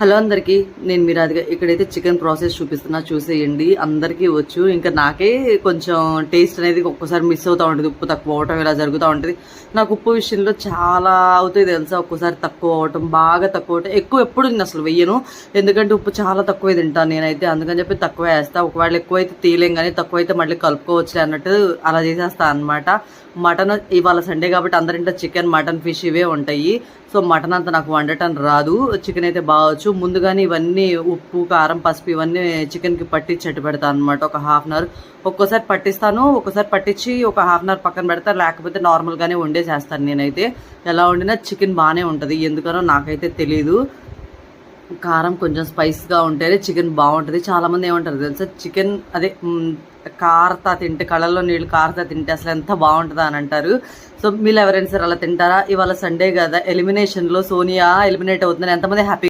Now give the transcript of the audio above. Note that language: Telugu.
హలో అందరికీ, నేను మీ రాధిక. ఇక్కడైతే చికెన్ ప్రాసెస్ చూపిస్తున్నా, చూసేయండి. అందరికీ వచ్చు, ఇంకా నాకే కొంచెం టేస్ట్ అనేది ఒక్కోసారి మిస్ అవుతూ ఉంటుంది. ఉప్పు తక్కువ అవటం ఇలా జరుగుతూ ఉంటుంది. నాకు ఉప్పు విషయంలో చాలా అవుతాయి తెలుసా. ఒక్కోసారి తక్కువ అవటం, బాగా తక్కువ అవటం. ఎక్కువ ఎప్పుడు నేను అసలు వెయ్యను, ఎందుకంటే ఉప్పు చాలా తక్కువే తింటాను నేనైతే. అందుకని చెప్పి తక్కువ వేస్తాను. ఒకవేళ ఎక్కువైతే తీయలేం, కానీ తక్కువైతే మళ్ళీ కలుపుకోవచ్చు అన్నట్టు అలా చేసేస్తాను అనమాట. మటన్ ఇవాళ సండే కాబట్టి అందరింట్లో చికెన్, మటన్, ఫిష్ ఇవే ఉంటాయి. సో మటన్ అంతా నాకు వండటం రాదు, చికెన్ అయితే బాగొచ్చు. ముందుగానే ఇవన్నీ ఉప్పు, కారం, పసుపు ఇవన్నీ చికెన్కి పట్టించి పెడతాను అనమాట. ఒక హాఫ్ అన్ అవర్ ఒక్కోసారి పట్టిస్తాను, ఒక్కోసారి పట్టించి ఒక హాఫ్ అన్ అవర్ పక్కన పెడతాను. లేకపోతే నార్మల్గానే వండేసేస్తాను నేనైతే. ఎలా వండినా చికెన్ బాగానే ఉంటుంది, ఎందుకనో నాకైతే తెలీదు. కారం కొంచెం స్పైస్గా ఉంటేనే చికెన్ బాగుంటుంది. చాలామంది ఏమంటారు తెలుసా, చికెన్ అదే కారతా తింటే, కళ్ళల్లో నీళ్ళు కారతా తింటే అసలు ఎంత బాగుంటుందా అని అంటారు. సో మీరు ఎవరైనా సరే అలా తింటారా? ఇవాళ సండే కదా, ఎలిమినేషన్లో సోనియా ఎలిమినేట్ అవుతుందని ఎంతమంది హ్యాపీ